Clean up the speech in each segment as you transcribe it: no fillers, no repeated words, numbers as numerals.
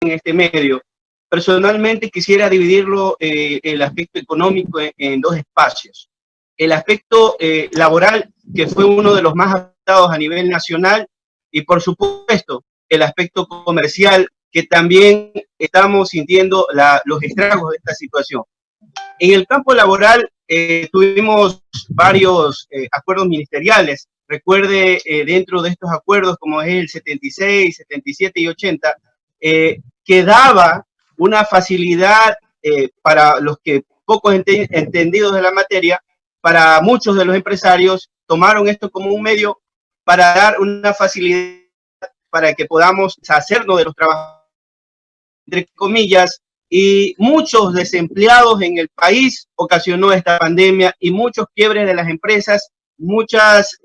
en este medio. Personalmente quisiera dividirlo el aspecto económico en dos espacios. El aspecto laboral, que fue uno de los más afectados a nivel nacional, y por supuesto el aspecto comercial, que también estamos sintiendo los estragos de esta situación. En el campo laboral tuvimos varios acuerdos ministeriales. Recuerde, dentro de estos acuerdos, como es el 76, 77 y 80, que daba una facilidad para los que pocos entendidos de la materia, para muchos de los empresarios, tomaron esto como un medio para dar una facilidad para que podamos hacernos de los trabajadores, entre comillas, y muchos desempleados en el país ocasionó esta pandemia y muchos quiebres de las empresas, muchas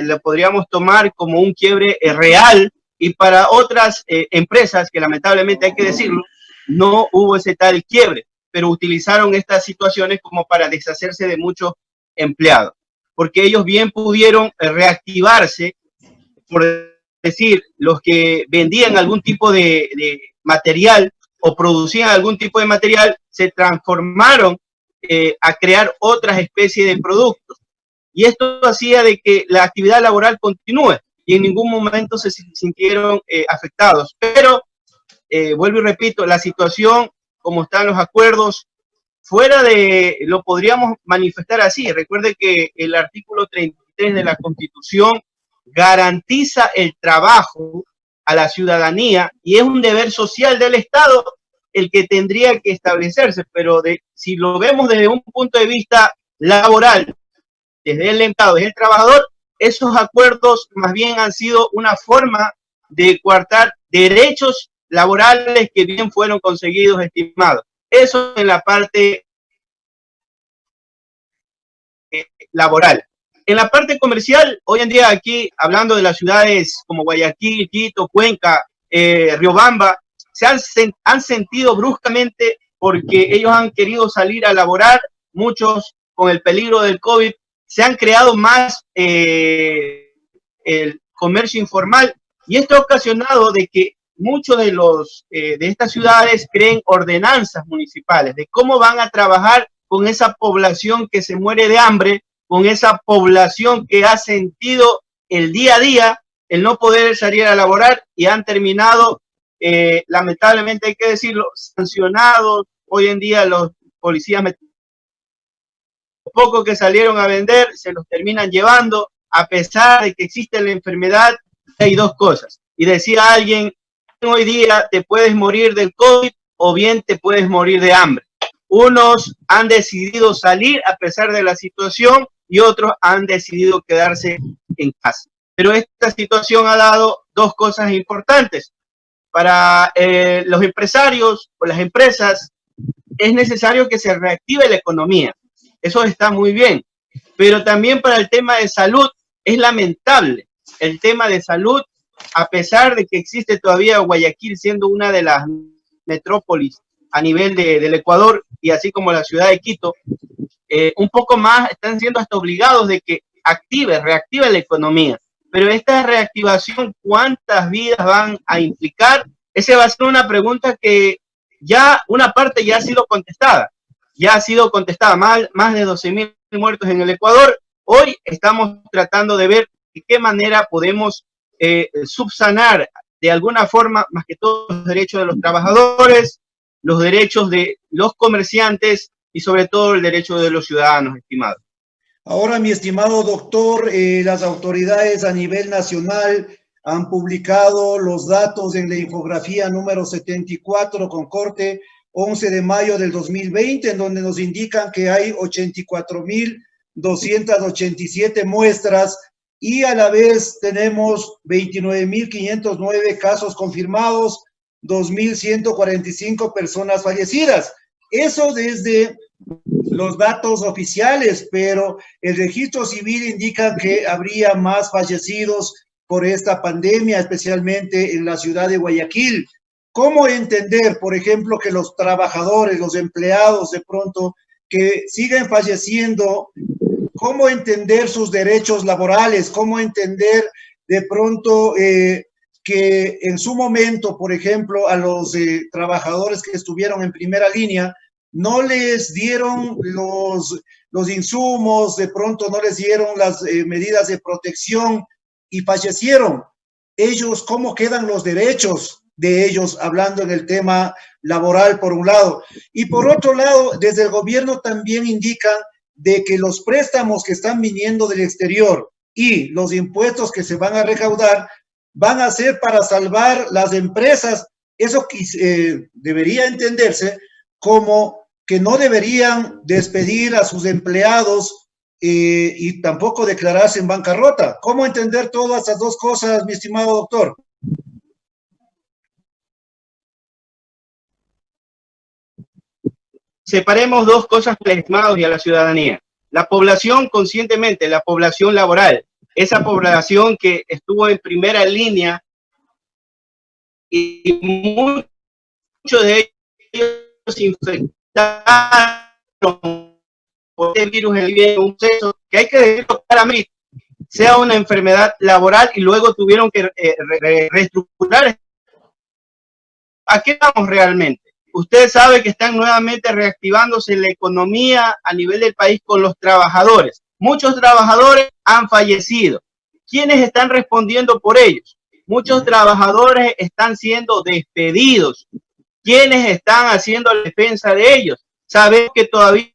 lo podríamos tomar como un quiebre real, y para otras empresas que lamentablemente hay que decirlo, no hubo ese tal quiebre, pero utilizaron estas situaciones como para deshacerse de muchos empleados, porque ellos bien pudieron reactivarse, por decir, los que vendían algún tipo de material o producían algún tipo de material, se transformaron a crear otras especies de productos. Y esto hacía de que la actividad laboral continúe y en ningún momento se sintieron afectados. Pero, vuelvo y repito, la situación, como están los acuerdos, fuera de, lo podríamos manifestar así. Recuerde que el artículo 33 de la Constitución garantiza el trabajo a la ciudadanía y es un deber social del Estado el que tendría que establecerse, pero si lo vemos desde un punto de vista laboral, desde el Estado, desde el trabajador, esos acuerdos más bien han sido una forma de coartar derechos laborales que bien fueron conseguidos, estimados. Eso en la parte laboral. En la parte comercial, hoy en día aquí, hablando de las ciudades como Guayaquil, Quito, Cuenca, Riobamba, han sentido bruscamente porque ellos han querido salir a laborar, muchos con el peligro del COVID, se han creado más el comercio informal, y esto ha ocasionado de que muchos de estas ciudades creen ordenanzas municipales de cómo van a trabajar con esa población que se muere de hambre, con esa población que ha sentido el día a día el no poder salir a laborar, y han terminado, lamentablemente hay que decirlo, sancionados. Hoy en día los policías, poco que salieron a vender, se los terminan llevando, a pesar de que existe la enfermedad. Hay dos cosas, y decía alguien, hoy día te puedes morir del COVID o bien te puedes morir de hambre. Unos han decidido salir a pesar de la situación y otros han decidido quedarse en casa. Pero esta situación ha dado dos cosas importantes. Para los empresarios o las empresas es necesario que se reactive la economía. Eso está muy bien. Pero también para el tema de salud es lamentable. El tema de salud, a pesar de que existe todavía Guayaquil siendo una de las metrópolis a nivel del Ecuador, y así como la ciudad de Quito, un poco más están siendo hasta obligados de que reactive la economía. Pero esta reactivación, ¿cuántas vidas van a implicar? Esa va a ser una pregunta que ya una parte ya ha sido contestada. Ya ha sido contestada, más de 12.000 muertos en el Ecuador. Hoy estamos tratando de ver de qué manera podemos subsanar de alguna forma, más que todo, los derechos de los trabajadores, los derechos de los comerciantes y sobre todo el derecho de los ciudadanos, estimados. Ahora, mi estimado doctor, las autoridades a nivel nacional han publicado los datos en la infografía número 74 con corte 11 de mayo del 2020, en donde nos indican que hay 84.287 muestras y a la vez tenemos 29.509 casos confirmados, 2.145 personas fallecidas. Eso desde los datos oficiales, pero el registro civil indica que habría más fallecidos por esta pandemia, especialmente en la ciudad de Guayaquil. ¿Cómo entender, por ejemplo, que los trabajadores, los empleados de pronto, que siguen falleciendo, cómo entender sus derechos laborales, cómo entender de pronto que en su momento, por ejemplo, a los trabajadores que estuvieron en primera línea, no les dieron los insumos, de pronto no les dieron las medidas de protección y fallecieron. Ellos, ¿cómo quedan los derechos de ellos, hablando en el tema laboral por un lado? Y por otro lado, desde el gobierno también indican de que los préstamos que están viniendo del exterior y los impuestos que se van a recaudar van a ser para salvar las empresas. Eso debería entenderse como que no deberían despedir a sus empleados y tampoco declararse en bancarrota. ¿Cómo entender todas estas dos cosas, mi estimado doctor? Separemos dos cosas, estimados, y a la ciudadanía. La población conscientemente, la población laboral, esa población que estuvo en primera línea y muchos de ellos infectaron por el virus, un proceso que hay que decirlo claramente, sea una enfermedad laboral y luego tuvieron que reestructurar. ¿A qué vamos realmente? Usted sabe que están nuevamente reactivándose la economía a nivel del país con los trabajadores. Muchos trabajadores han fallecido. ¿Quiénes están respondiendo por ellos? Muchos trabajadores están siendo despedidos. ¿Quiénes están haciendo la defensa de ellos? Sabemos que todavía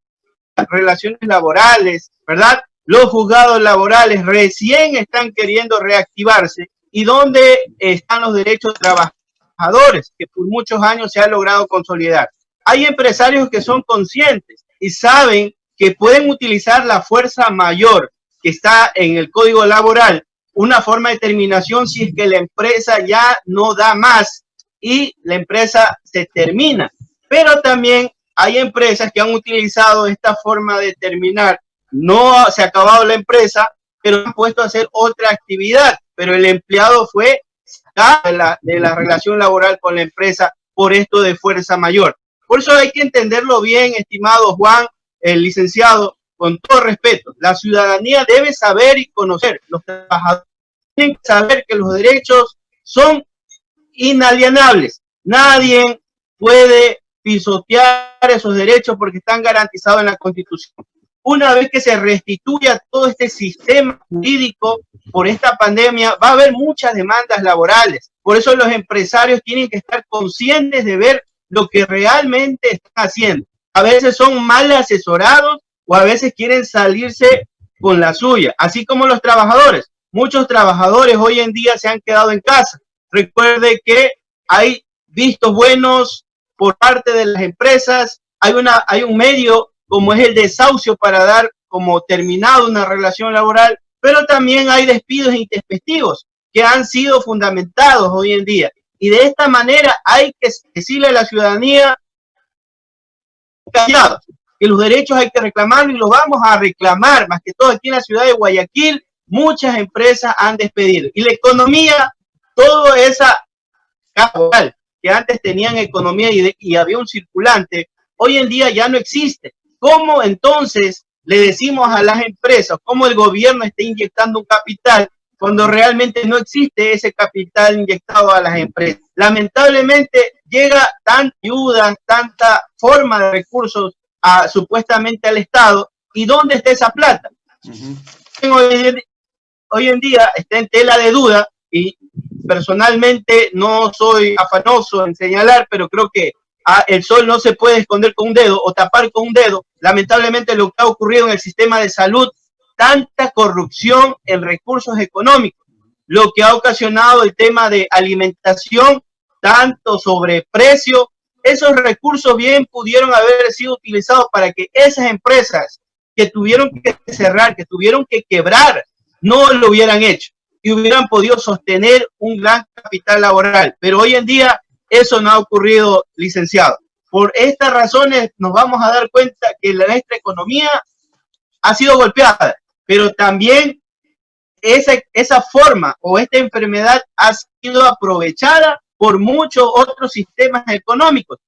las relaciones laborales, ¿verdad? Los juzgados laborales recién están queriendo reactivarse. ¿Y dónde están los derechos de trabajadores que por muchos años se ha logrado consolidar? Hay empresarios que son conscientes y saben que pueden utilizar la fuerza mayor que está en el Código Laboral, una forma de terminación si es que la empresa ya no da más y la empresa se termina. Pero también hay empresas que han utilizado esta forma de terminar. No se ha acabado la empresa, pero han puesto a hacer otra actividad, pero el empleado fue sacado de la relación laboral con la empresa por esto de fuerza mayor. Por eso hay que entenderlo bien, estimado Juan, el licenciado, con todo respeto. La ciudadanía debe saber y conocer, los trabajadores tienen que saber que los derechos son inalienables. Nadie puede pisotear esos derechos porque están garantizados en la Constitución. Una vez que se restituya todo este sistema jurídico por esta pandemia, va a haber muchas demandas laborales. Por eso los empresarios tienen que estar conscientes de ver lo que realmente están haciendo. A veces son mal asesorados o a veces quieren salirse con la suya, así como los trabajadores. Muchos trabajadores hoy en día se han quedado en casa. Recuerde que hay vistos buenos por parte de las empresas, hay un medio como es el desahucio para dar como terminado una relación laboral, pero también hay despidos intempestivos que han sido fundamentados hoy en día. Y de esta manera hay que decirle a la ciudadanía callados, que los derechos hay que reclamarlos y los vamos a reclamar, más que todo aquí en la ciudad de Guayaquil, muchas empresas han despedido. Y la economía, toda esa laboral que antes tenían economía y había un circulante, hoy en día ya no existe. ¿Cómo entonces le decimos a las empresas, cómo el gobierno está inyectando un capital cuando realmente no existe ese capital inyectado a las empresas? Lamentablemente llega tanta ayuda, tanta forma de recursos supuestamente al Estado, ¿y dónde está esa plata? Hoy en día está en tela de duda y personalmente no soy afanoso en señalar, pero creo que el sol no se puede esconder con un dedo o tapar con un dedo. Lamentablemente lo que ha ocurrido en el sistema de salud, tanta corrupción en recursos económicos, lo que ha ocasionado el tema de alimentación, tanto sobreprecio, esos recursos bien pudieron haber sido utilizados para que esas empresas que tuvieron que cerrar, que tuvieron que quebrar, no lo hubieran hecho y hubieran podido sostener un gran capital laboral. Pero hoy en día eso no ha ocurrido, licenciado. Por estas razones nos vamos a dar cuenta que nuestra economía ha sido golpeada, pero también esa forma o esta enfermedad ha sido aprovechada por muchos otros sistemas económicos.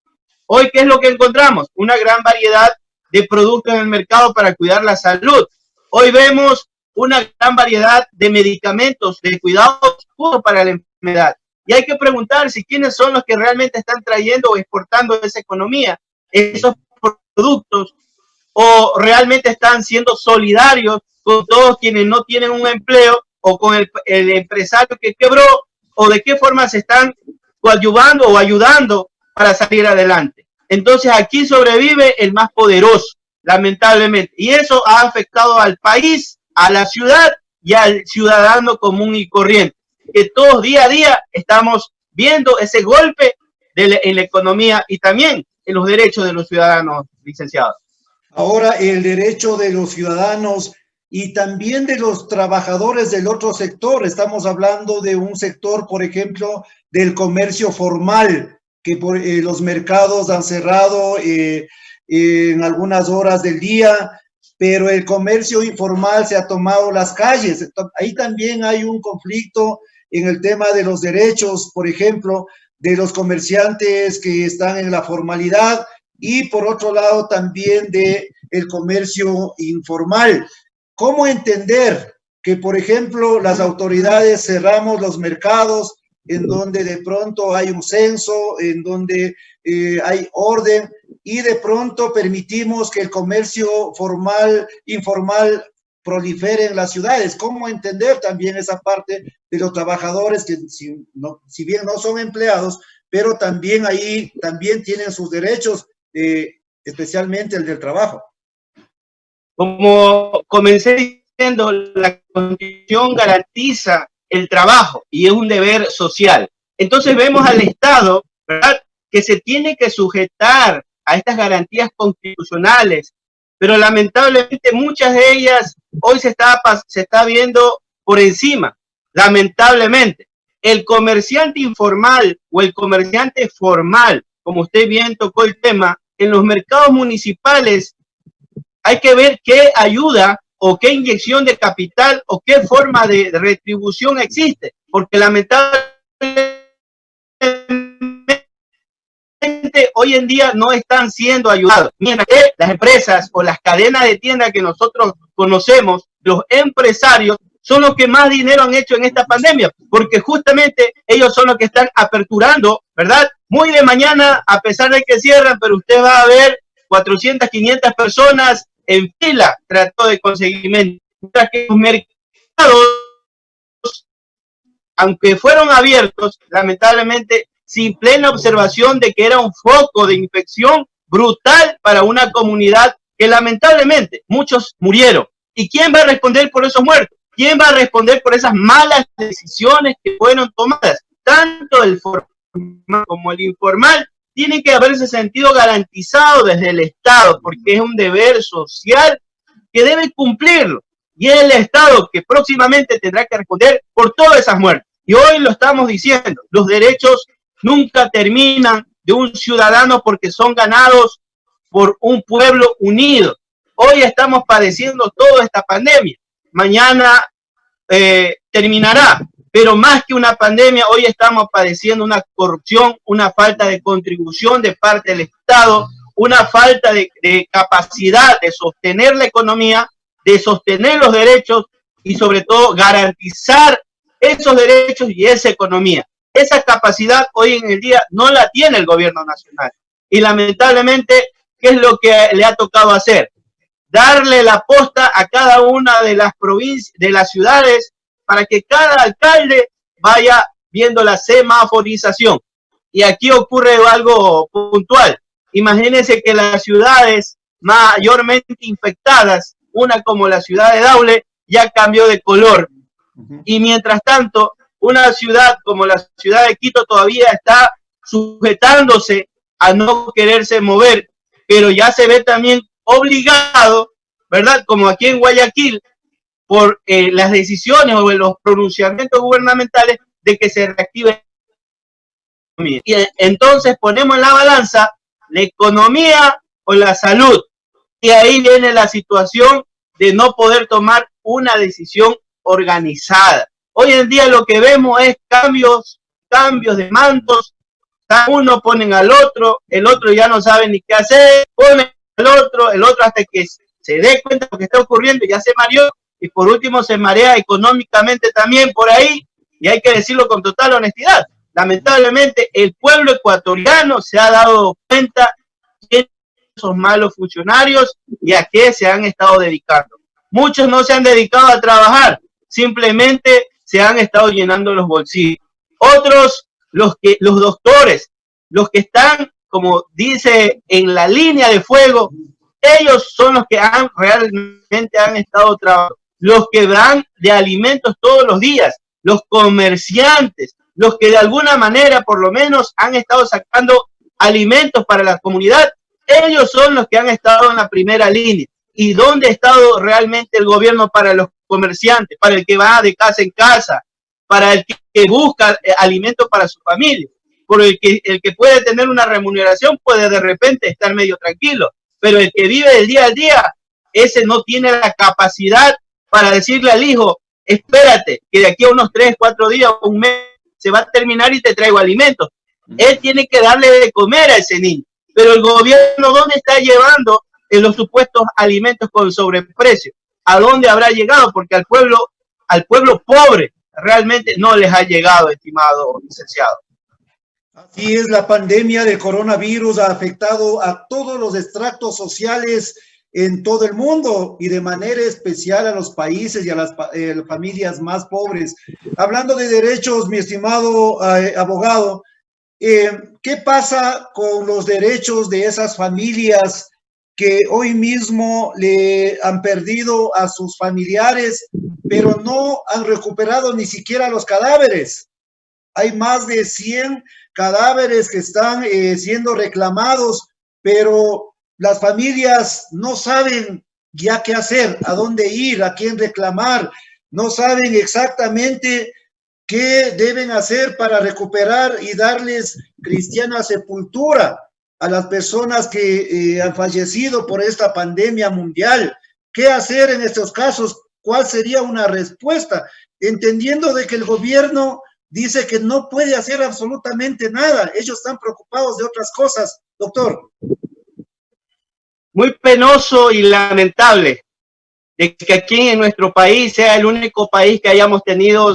Hoy, ¿qué es lo que encontramos? Una gran variedad de productos en el mercado para cuidar la salud. Hoy vemos una gran variedad de medicamentos de cuidado para la enfermedad. Y hay que preguntarse quiénes son los que realmente están trayendo o exportando esa economía, esos productos, o realmente están siendo solidarios con todos quienes no tienen un empleo o con el empresario que quebró, o de qué forma se están coadyuvando o ayudando para salir adelante. Entonces aquí sobrevive el más poderoso, lamentablemente, y eso ha afectado al país, a la ciudad y al ciudadano común y corriente, que todos día a día estamos viendo ese golpe en la economía y también en los derechos de los ciudadanos, licenciados. Ahora, el derecho de los ciudadanos y también de los trabajadores del otro sector. Estamos hablando de un sector, por ejemplo, del comercio formal, que los mercados han cerrado en algunas horas del día, pero el comercio informal se ha tomado las calles. Ahí también hay un conflicto en el tema de los derechos, por ejemplo, de los comerciantes que están en la formalidad, y por otro lado también de el comercio informal. ¿Cómo entender que, por ejemplo, las autoridades cerramos los mercados en donde de pronto hay un censo, en donde hay orden, y de pronto permitimos que el comercio formal, informal, prolifere en las ciudades? ¿Cómo entender también esa parte de los trabajadores que si bien no son empleados, pero también ahí también tienen sus derechos, especialmente el del trabajo? Como comencé diciendo, la Constitución garantiza el trabajo y es un deber social. Entonces vemos al Estado, ¿verdad?, que se tiene que sujetar a estas garantías constitucionales, pero lamentablemente muchas de ellas hoy se está viendo por encima. Lamentablemente, el comerciante informal o el comerciante formal, como usted bien tocó el tema, en los mercados municipales hay que ver qué ayuda o qué inyección de capital o qué forma de retribución existe, porque lamentablemente hoy en día no están siendo ayudados. Mientras que las empresas o las cadenas de tiendas que nosotros conocemos, los empresarios, son los que más dinero han hecho en esta pandemia, porque justamente ellos son los que están aperturando, ¿verdad? Muy de mañana, a pesar de que cierran, pero usted va a ver 400, 500 personas en fila tratando de conseguir, mientras que los mercados, aunque fueron abiertos, lamentablemente sin plena observación de que era un foco de infección brutal para una comunidad que lamentablemente muchos murieron. ¿Y quién va a responder por esos muertos? ¿Quién va a responder por esas malas decisiones que fueron tomadas? Tanto el formal como el informal tiene que haberse sentido garantizado desde el Estado, porque es un deber social que debe cumplirlo. Y es el Estado que próximamente tendrá que responder por todas esas muertes. Y hoy lo estamos diciendo, los derechos nunca terminan de un ciudadano porque son ganados por un pueblo unido. Hoy estamos padeciendo toda esta pandemia. Mañana terminará, pero más que una pandemia, hoy estamos padeciendo una corrupción, una falta de contribución de parte del Estado, una falta de capacidad de sostener la economía, de sostener los derechos y sobre todo garantizar esos derechos y esa economía. Esa capacidad hoy en el día no la tiene el gobierno nacional. Y lamentablemente, ¿qué es lo que le ha tocado hacer? Darle la posta a cada una de las provincias, de las ciudades, para que cada alcalde vaya viendo la semaforización. Y aquí ocurre algo puntual. Imagínense que las ciudades mayormente infectadas, una como la ciudad de Daule, ya cambió de color. Y mientras tanto, una ciudad como la ciudad de Quito todavía está sujetándose a no quererse mover, pero ya se ve también obligado, ¿verdad? Como aquí en Guayaquil, por las decisiones o los pronunciamientos gubernamentales de que se reactive. Y entonces ponemos en la balanza la economía o la salud. Y ahí viene la situación de no poder tomar una decisión organizada. Hoy en día lo que vemos es cambios de mandos. Cada uno ponen al otro, el otro ya no sabe ni qué hacer, ponen al otro, el otro hasta que se dé cuenta de lo que está ocurriendo ya se mareó, y por último se marea económicamente también por ahí, y hay que decirlo con total honestidad. Lamentablemente, el pueblo ecuatoriano se ha dado cuenta de esos malos funcionarios y a qué se han estado dedicando. Muchos no se han dedicado a trabajar, simplemente se han estado llenando los bolsillos. Otros, los doctores, los que están, como dice, en la línea de fuego, ellos son los que realmente han estado trabajando, los que dan de alimentos todos los días, los comerciantes, los que de alguna manera por lo menos han estado sacando alimentos para la comunidad, ellos son los que han estado en la primera línea. ¿Y dónde ha estado realmente el gobierno para los comerciantes, para el que va de casa en casa, para el que busca alimentos para su familia? Por el que puede tener una remuneración puede de repente estar medio tranquilo, pero el que vive del día al día, ese no tiene la capacidad para decirle al hijo, espérate, que de aquí a unos 3, 4 días, un mes, se va a terminar y te traigo alimentos. Él tiene que darle de comer a ese niño. Pero el gobierno, ¿dónde está llevando los supuestos alimentos con sobreprecio? ¿A dónde habrá llegado? Porque al pueblo pobre realmente no les ha llegado, estimado licenciado. Así es, la pandemia del coronavirus ha afectado a todos los estratos sociales en todo el mundo y de manera especial a los países y a las familias más pobres. Hablando de derechos, mi estimado abogado, ¿qué pasa con los derechos de esas familias que hoy mismo le han perdido a sus familiares, pero no han recuperado ni siquiera los cadáveres? Hay más de 100 cadáveres que están siendo reclamados, pero las familias no saben ya qué hacer, a dónde ir, a quién reclamar, no saben exactamente qué deben hacer para recuperar y darles cristiana sepultura a las personas que han fallecido por esta pandemia mundial. ¿Qué hacer en estos casos? ¿Cuál sería una respuesta? Entendiendo de que el gobierno dice que no puede hacer absolutamente nada. Ellos están preocupados de otras cosas, doctor. Muy penoso y lamentable de que aquí en nuestro país sea el único país que hayamos tenido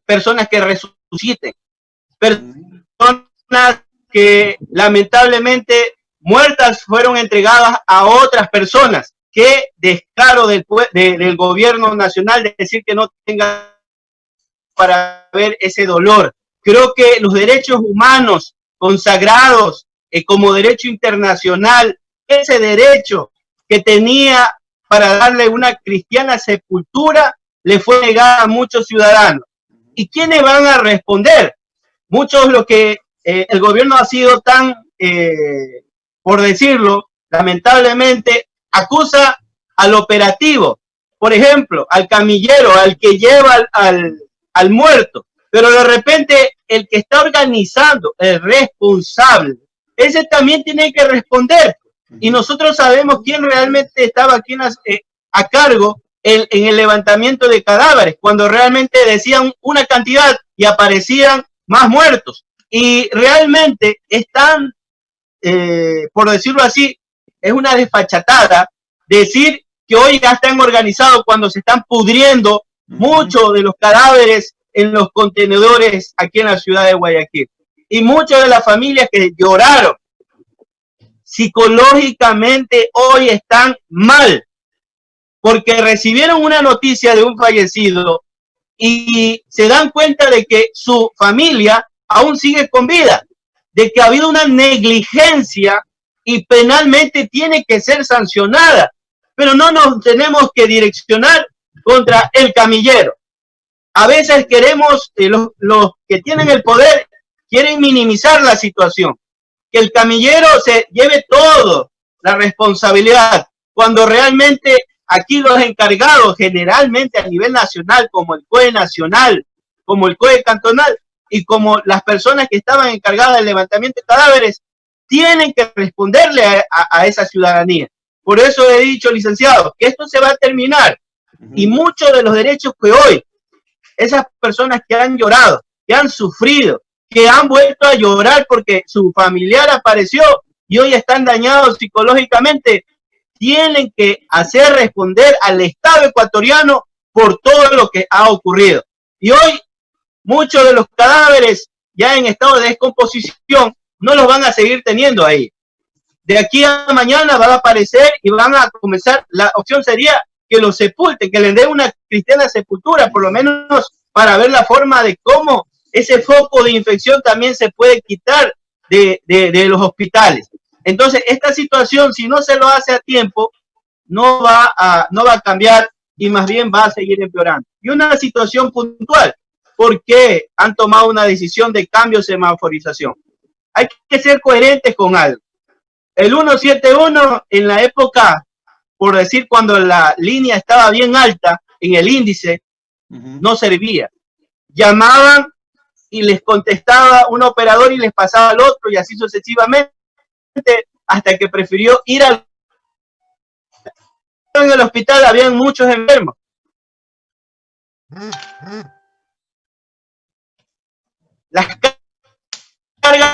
personas que resuciten, personas que lamentablemente muertas fueron entregadas a otras personas. Qué descaro del gobierno nacional de decir que no tenga para ver ese dolor. Creo que los derechos humanos consagrados como derecho internacional, ese derecho que tenía para darle una cristiana sepultura, le fue negada a muchos ciudadanos. ¿Y quiénes van a responder? Muchos lo que el gobierno ha sido tan, por decirlo, lamentablemente, acusa al operativo, por ejemplo, al camillero, al que lleva al muerto, pero de repente el que está organizando, el responsable, ese también tiene que responder. Y nosotros sabemos quién realmente estaba aquí a cargo en el levantamiento de cadáveres, cuando realmente decían una cantidad y aparecían más muertos. Y realmente están, por decirlo así, es una desfachatada decir que hoy ya están organizados cuando se están pudriendo muchos de los cadáveres en los contenedores aquí en la ciudad de Guayaquil. Y muchas de las familias que lloraron psicológicamente hoy están mal, porque recibieron una noticia de un fallecido y se dan cuenta de que su familia aún sigue con vida, de que ha habido una negligencia y penalmente tiene que ser sancionada, pero no nos tenemos que direccionar contra el camillero. A veces queremos, los que tienen el poder quieren minimizar la situación, que el camillero se lleve todo la responsabilidad, cuando realmente aquí los encargados generalmente a nivel nacional, como el COE nacional, como el COE cantonal y como las personas que estaban encargadas del levantamiento de cadáveres, tienen que responderle a esa ciudadanía. Por eso he dicho, licenciado, que esto se va a terminar y muchos de los derechos que hoy esas personas que han llorado, que han sufrido, que han vuelto a llorar porque su familiar apareció y hoy están dañados psicológicamente, tienen que hacer responder al Estado ecuatoriano por todo lo que ha ocurrido. Y hoy muchos de los cadáveres ya en estado de descomposición, no los van a seguir teniendo ahí. De aquí a mañana van a aparecer y van a comenzar, la opción sería que los sepulten, que les den una cristiana sepultura, por lo menos para ver la forma de cómo ese foco de infección también se puede quitar de los hospitales. Entonces, esta situación, si no se lo hace a tiempo, no va a cambiar y más bien va a seguir empeorando. Y una situación puntual, ¿por qué han tomado una decisión de cambio de semaforización? Hay que ser coherentes con algo. El 171 en la época, por decir, cuando la línea estaba bien alta en el índice, no servía. Llamaban y les contestaba un operador y les pasaba al otro y así sucesivamente, hasta que prefirió ir al... En el hospital habían muchos enfermos. Las cargas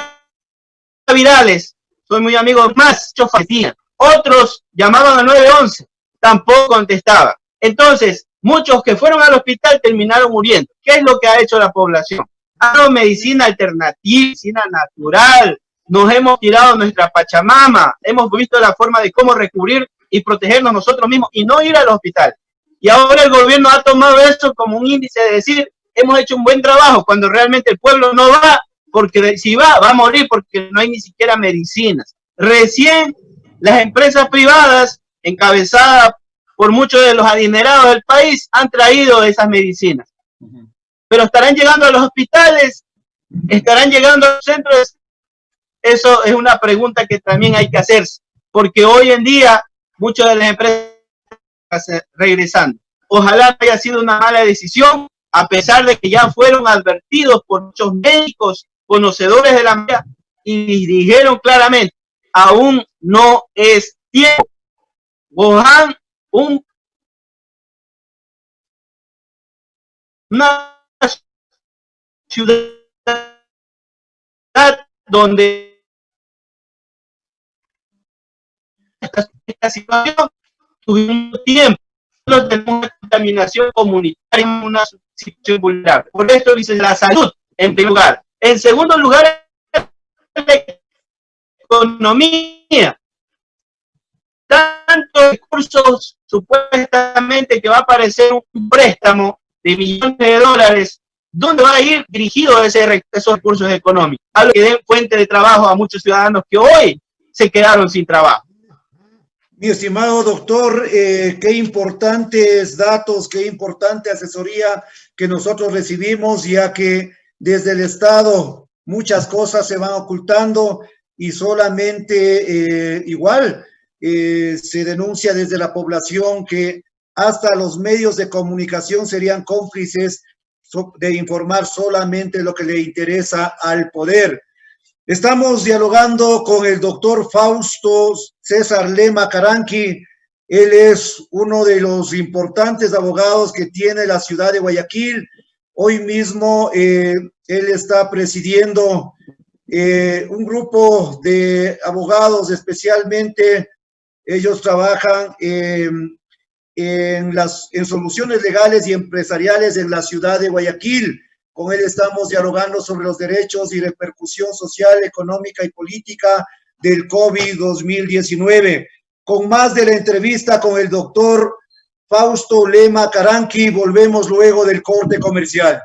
virales, soy muy amigo, más fallecían. Otros llamaban al 911, tampoco contestaban. Entonces, muchos que fueron al hospital terminaron muriendo. ¿Qué es lo que ha hecho la población? Ha dado medicina alternativa, medicina natural. Nos hemos tirado nuestra Pachamama, hemos visto la forma de cómo recubrir y protegernos nosotros mismos y no ir al hospital. Y ahora el gobierno ha tomado eso como un índice de decir, hemos hecho un buen trabajo, cuando realmente el pueblo no va, porque si va a morir porque no hay ni siquiera medicinas. Recién las empresas privadas, encabezadas por muchos de los adinerados del país, han traído esas medicinas. Pero estarán llegando a los hospitales, estarán llegando a los centros. Eso es una pregunta que también hay que hacerse, porque hoy en día muchas de las empresas regresando. Ojalá haya sido una mala decisión, a pesar de que ya fueron advertidos por muchos médicos conocedores de la materia y dijeron claramente, aún no es tiempo. Wuhan, una ciudad donde esta situación tuvimos tiempo, no tenemos una contaminación comunitaria, una situación vulnerable. Por esto dice la salud en primer lugar. En segundo lugar, la economía. Tantos recursos supuestamente que va a aparecer un préstamo de millones de dólares, ¿dónde va a ir dirigido esos recursos económicos? A lo que den fuente de trabajo a muchos ciudadanos que hoy se quedaron sin trabajo. Mi estimado doctor, qué importantes datos, qué importante asesoría que nosotros recibimos, ya que desde el Estado muchas cosas se van ocultando y solamente se denuncia desde la población que hasta los medios de comunicación serían cómplices de informar solamente lo que le interesa al poder. Estamos dialogando con el doctor Fausto César Lema Caranqui. Él es uno de los importantes abogados que tiene la ciudad de Guayaquil. Hoy mismo él está presidiendo un grupo de abogados, especialmente ellos trabajan en soluciones legales y empresariales en la ciudad de Guayaquil. Con él estamos dialogando sobre los derechos y repercusión social, económica y política del COVID-2019. Con más de la entrevista con el doctor Fausto Lema Caranqui, volvemos luego del corte comercial.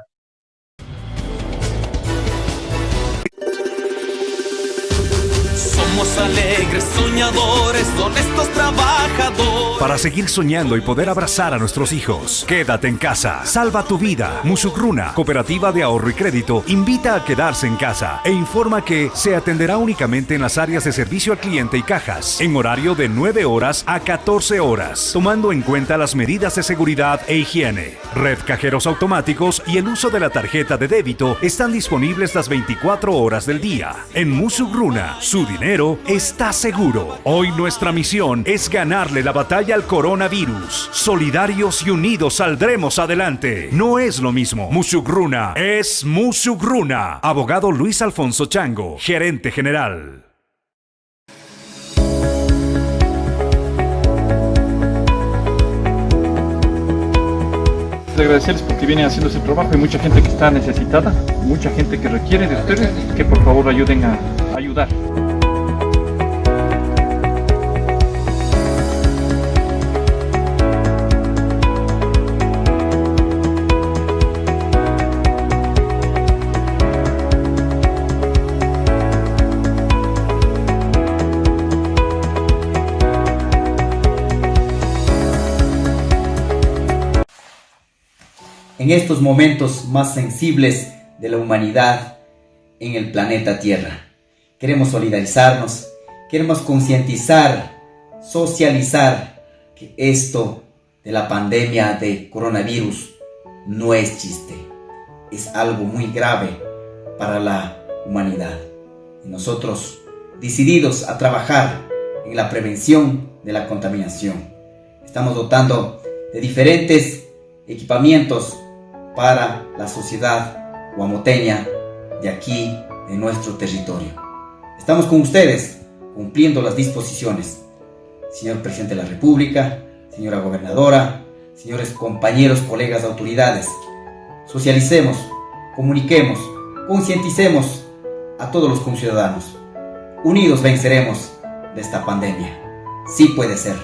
Somos alegres, soñadores, honestos trabajadores. Para seguir soñando y poder abrazar a nuestros hijos, quédate en casa. Salva tu vida. Musugruna, Cooperativa de Ahorro y Crédito, invita a quedarse en casa e informa que se atenderá únicamente en las áreas de servicio al cliente y cajas, en horario de 9 horas a 14 horas, tomando en cuenta las medidas de seguridad e higiene. Red Cajeros Automáticos y el uso de la tarjeta de débito están disponibles las 24 horas del día. En Musugruna, su dinero está seguro. Hoy nuestra misión es ganarle la batalla al coronavirus. Solidarios y unidos saldremos adelante. No es lo mismo. Musugruna es Musugruna. Abogado Luis Alfonso Chango, gerente general. de agradecerles porque vienen haciendo ese trabajo. Hay mucha gente que está necesitada, mucha gente que requiere de ustedes, que por favor ayuden a ayudar. En estos momentos más sensibles de la humanidad en el planeta Tierra, queremos solidarizarnos, queremos concientizar, socializar que esto de la pandemia de coronavirus no es chiste, es algo muy grave para la humanidad. Y nosotros, decididos a trabajar en la prevención de la contaminación, estamos dotando de diferentes equipamientos para la sociedad guamoteña de aquí, de nuestro territorio. Estamos con ustedes, cumpliendo las disposiciones. Señor Presidente de la República, señora Gobernadora, señores compañeros, colegas, autoridades, socialicemos, comuniquemos, concienticemos a todos los conciudadanos. Unidos venceremos de esta pandemia. Sí puede ser.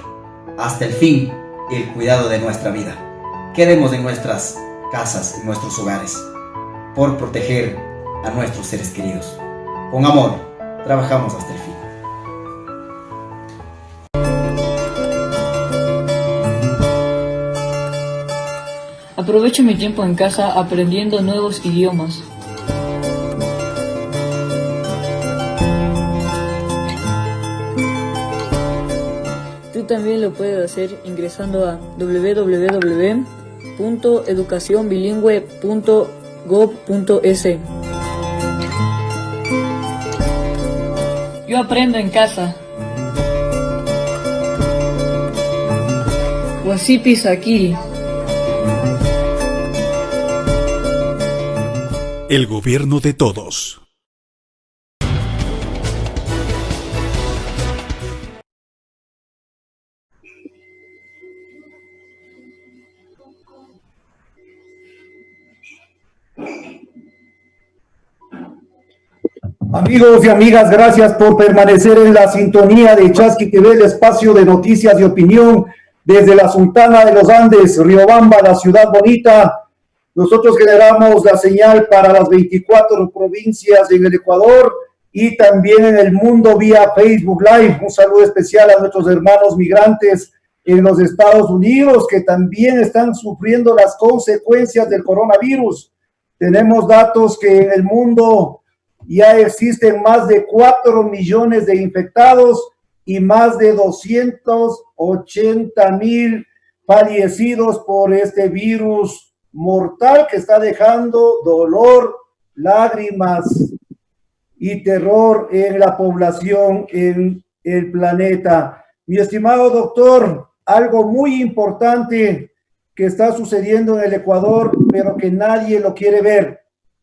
Hasta el fin, el cuidado de nuestra vida. Quedemos en nuestras casas, en nuestros hogares, por proteger a nuestros seres queridos. Con amor, trabajamos hasta el fin. Aprovecho mi tiempo en casa aprendiendo nuevos idiomas. Tú también lo puedes hacer ingresando a www.educacionbilingüe.gov.es. Yo aprendo en casa. Wasipi Sakiri. El gobierno de todos. Amigos y amigas, gracias por permanecer en la sintonía de Chasqui TV, el espacio de noticias y opinión desde la Sultana de los Andes, Riobamba, la ciudad bonita. Nosotros generamos la señal para las 24 provincias en el Ecuador y también en el mundo vía Facebook Live. Un saludo especial a nuestros hermanos migrantes en los Estados Unidos que también están sufriendo las consecuencias del coronavirus. Tenemos datos que en el mundo ya existen más de 4 millones de infectados y más de 280,000 fallecidos por este virus mortal que está dejando dolor, lágrimas y terror en la población, en el planeta. Mi estimado doctor, algo muy importante que está sucediendo en el Ecuador, pero que nadie lo quiere ver: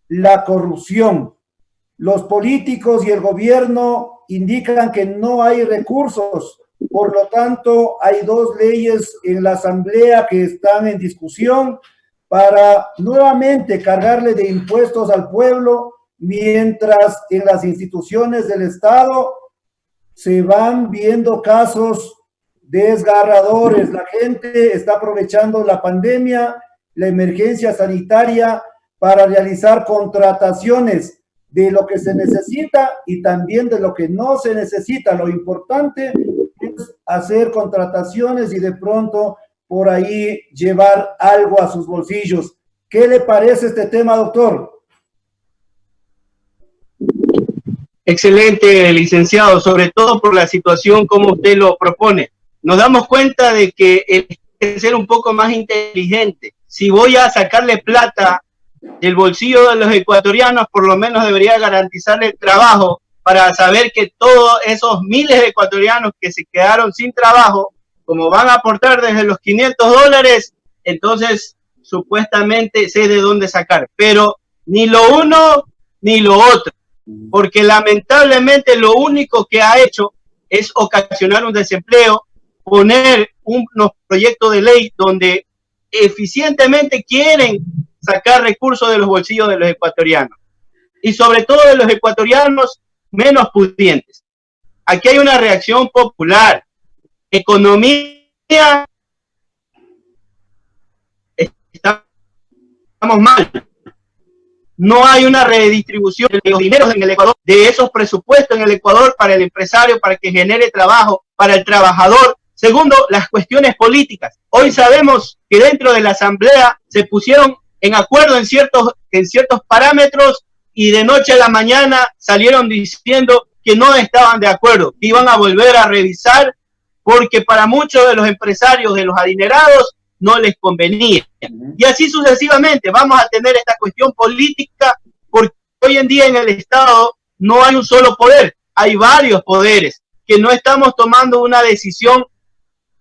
la corrupción. Los políticos y el gobierno indican que no hay recursos, por lo tanto hay 2 leyes en la Asamblea que están en discusión para nuevamente cargarle de impuestos al pueblo, mientras en las instituciones del Estado se van viendo casos desgarradores. La gente está aprovechando la pandemia, la emergencia sanitaria, para realizar contrataciones de lo que se necesita y también de lo que no se necesita. Lo importante es hacer contrataciones y de pronto por ahí llevar algo a sus bolsillos. ¿Qué le parece este tema, doctor? Excelente, licenciado, sobre todo por la situación como usted lo propone. Nos damos cuenta de que hay que ser un poco más inteligente. Si voy a sacarle plata del bolsillo de los ecuatorianos, por lo menos debería garantizarle el trabajo para saber que todos esos miles de ecuatorianos que se quedaron sin trabajo, como van a aportar desde los $500, entonces supuestamente sé de dónde sacar. Pero ni lo uno ni lo otro, porque lamentablemente lo único que ha hecho es ocasionar un desempleo, poner unos proyectos de ley donde eficientemente quieren sacar recursos de los bolsillos de los ecuatorianos y sobre todo de los ecuatorianos menos pudientes. Aquí hay una reacción popular. Economía, estamos mal. No hay una redistribución de los dineros en el Ecuador, de esos presupuestos en el Ecuador para el empresario, para que genere trabajo, para el trabajador. Segundo, las cuestiones políticas. Hoy sabemos que dentro de la Asamblea se pusieron en acuerdo en ciertos parámetros y de noche a la mañana salieron diciendo que no estaban de acuerdo, que iban a volver a revisar porque para muchos de los empresarios, de los adinerados, no les convenía. Y así sucesivamente vamos a tener esta cuestión política porque hoy en día en el Estado no hay un solo poder, hay varios poderes que no estamos tomando una decisión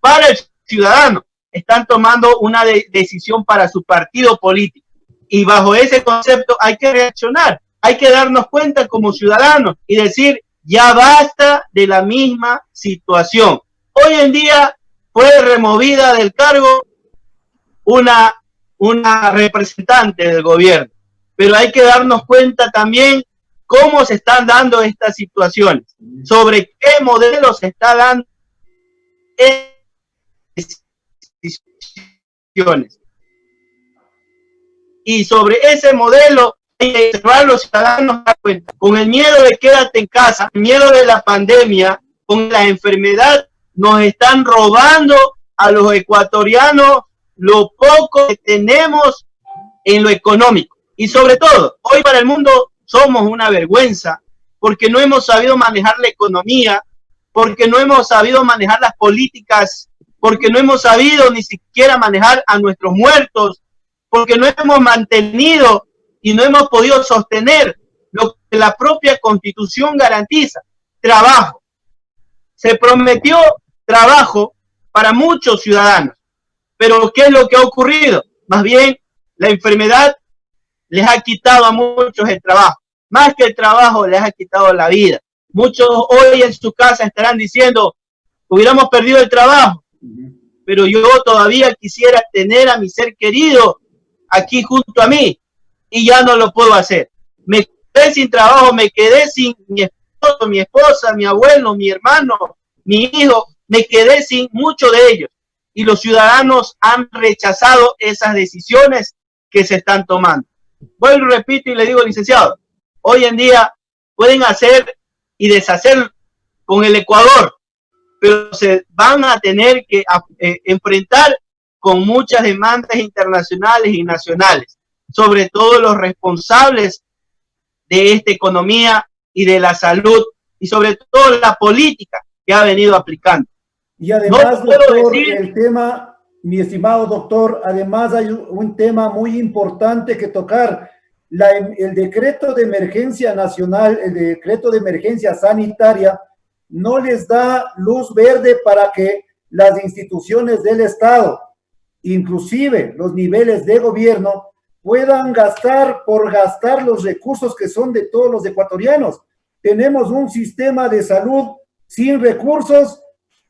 para el ciudadano, están tomando una decisión para su partido político. Y bajo ese concepto hay que reaccionar, hay que darnos cuenta como ciudadanos y decir, ya basta de la misma situación. Hoy en día fue removida del cargo una representante del gobierno, pero hay que darnos cuenta también cómo se están dando estas situaciones, sobre qué modelo se está dando decisiones. Y sobre ese modelo hay que observar los ciudadanos cuenta. Con el miedo de quédate en casa, el miedo de la pandemia, con la enfermedad, nos están robando a los ecuatorianos lo poco que tenemos en lo económico. Y sobre todo, hoy para el mundo somos una vergüenza porque no hemos sabido manejar la economía, porque no hemos sabido manejar las políticas, porque no hemos sabido ni siquiera manejar a nuestros muertos, porque no hemos mantenido y no hemos podido sostener lo que la propia Constitución garantiza, trabajo. Se prometió trabajo para muchos ciudadanos, pero ¿qué es lo que ha ocurrido? Más bien, la enfermedad les ha quitado a muchos el trabajo. Más que el trabajo, les ha quitado la vida. Muchos hoy en su casa estarán diciendo, hubiéramos perdido el trabajo, pero yo todavía quisiera tener a mi ser querido aquí junto a mí y ya no lo puedo hacer. Me quedé sin trabajo, me quedé sin mi esposo, mi esposa, mi abuelo, mi hermano, mi hijo, me quedé sin muchos de ellos. Y los ciudadanos han rechazado esas decisiones que se están tomando. Vuelvo y repito y le digo, licenciado, hoy en día pueden hacer y deshacer con el Ecuador, pero se van a tener que enfrentar con muchas demandas internacionales y nacionales, sobre todo los responsables de esta economía y de la salud, y sobre todo la política que ha venido aplicando. Y además, no doctor, el tema, mi estimado doctor, además hay un tema muy importante que tocar. El decreto de emergencia nacional, el decreto de emergencia sanitaria, no les da luz verde para que las instituciones del Estado, inclusive los niveles de gobierno, puedan gastar por gastar los recursos que son de todos los ecuatorianos. Tenemos un sistema de salud sin recursos,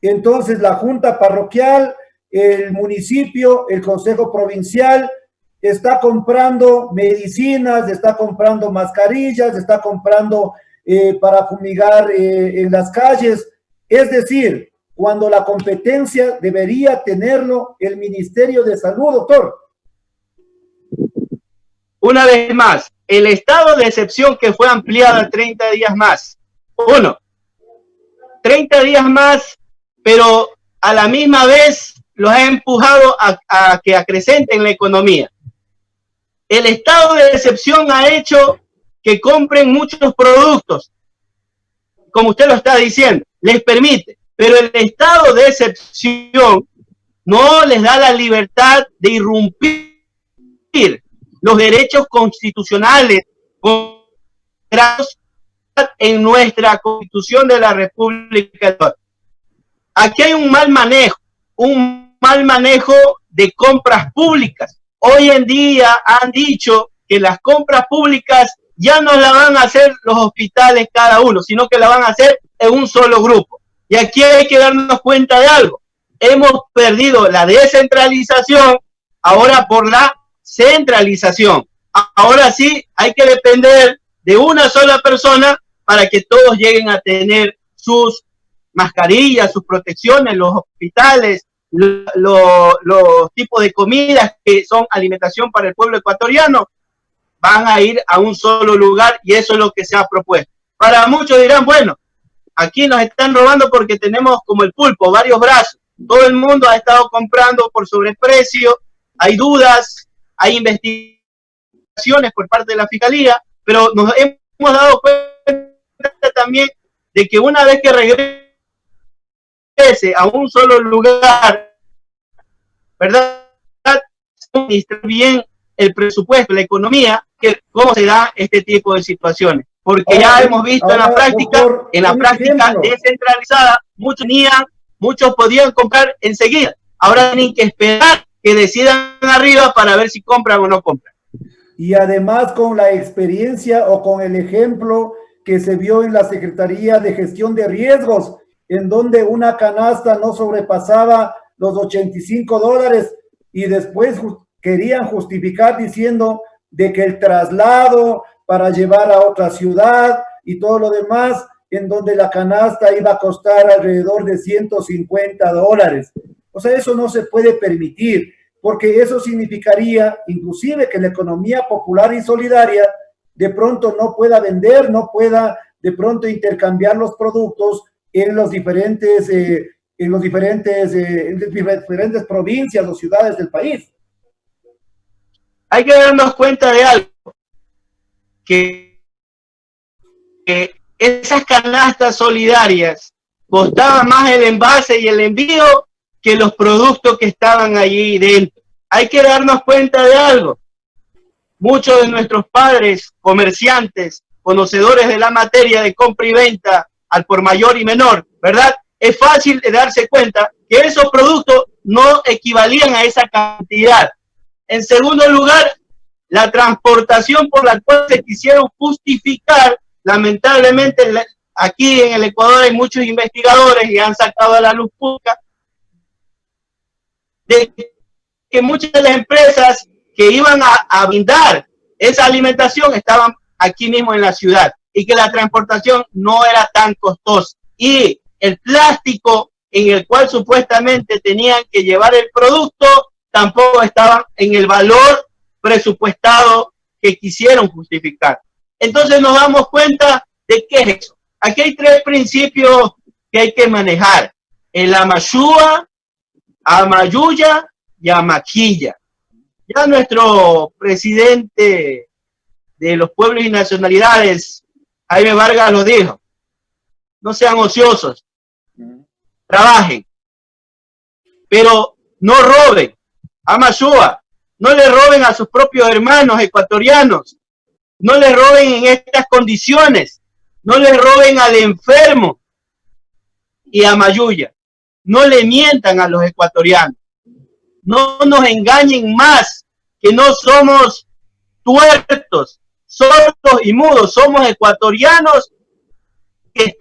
entonces la junta parroquial, el municipio, el consejo provincial, está comprando medicinas, está comprando mascarillas, está comprando para fumigar en las calles. Es decir, cuando la competencia debería tenerlo el Ministerio de Salud, doctor. Una vez más, el estado de excepción que fue ampliado a 30 días más. 30 días más, pero a la misma vez los ha empujado a que acrecenten la economía. El estado de excepción ha hecho que compren muchos productos, como usted lo está diciendo, les permite, pero el estado de excepción no les da la libertad de irrumpir los derechos constitucionales en nuestra Constitución de la República. Aquí hay un mal manejo de compras públicas. Hoy en día han dicho que las compras públicas ya no la van a hacer los hospitales cada uno, sino que la van a hacer en un solo grupo. Y aquí hay que darnos cuenta de algo. Hemos perdido la descentralización ahora por la centralización. Ahora sí hay que depender de una sola persona para que todos lleguen a tener sus mascarillas, sus protecciones, los hospitales, los tipos de comidas que son alimentación para el pueblo ecuatoriano, van a ir a un solo lugar y eso es lo que se ha propuesto. Para muchos dirán, bueno, aquí nos están robando porque tenemos como el pulpo, varios brazos. Todo el mundo ha estado comprando por sobreprecio, hay dudas, hay investigaciones por parte de la Fiscalía, pero nos hemos dado cuenta también de que una vez que regrese a un solo lugar, ¿verdad? Administrar bien el presupuesto, la economía, que cómo se da este tipo de situaciones. Porque ya hemos visto en la práctica descentralizada, muchos podían comprar enseguida. Ahora tienen que esperar que decidan arriba para ver si compran o no compran. Y además con la experiencia o con el ejemplo que se vio en la Secretaría de Gestión de Riesgos, en donde una canasta no sobrepasaba los $85 y después querían justificar diciendo de que el traslado para llevar a otra ciudad y todo lo demás, en donde la canasta iba a costar alrededor de $150. O sea, eso no se puede permitir, porque eso significaría inclusive que la economía popular y solidaria de pronto no pueda vender, no pueda de pronto intercambiar los productos en las diferentes provincias o ciudades del país. Hay que darnos cuenta de algo, que esas canastas solidarias costaban más el envase y el envío que los productos que estaban allí dentro. Hay que darnos cuenta de algo. Muchos de nuestros padres, comerciantes, conocedores de la materia de compra y venta al por mayor y menor, ¿verdad? Es fácil de darse cuenta que esos productos no equivalían a esa cantidad. En segundo lugar, la transportación por la cual se quisieron justificar, lamentablemente aquí en el Ecuador hay muchos investigadores y han sacado a la luz pública de que muchas de las empresas que iban a brindar esa alimentación estaban aquí mismo en la ciudad y que la transportación no era tan costosa. Y el plástico en el cual supuestamente tenían que llevar el producto tampoco estaba en el valor presupuestado que quisieron justificar. Entonces nos damos cuenta de qué es eso. Aquí hay tres principios que hay que manejar: el Amashua, Amayuya y Amaquilla. Ya nuestro presidente de los pueblos y nacionalidades, Jaime Vargas, lo dijo: no sean ociosos, trabajen, pero no roben. Amashua, no le roben a sus propios hermanos ecuatorianos, no le roben en estas condiciones, no le roben al enfermo. Y Amayuya, no le mientan a los ecuatorianos, no nos engañen más, que no somos tuertos, sordos y mudos, somos ecuatorianos que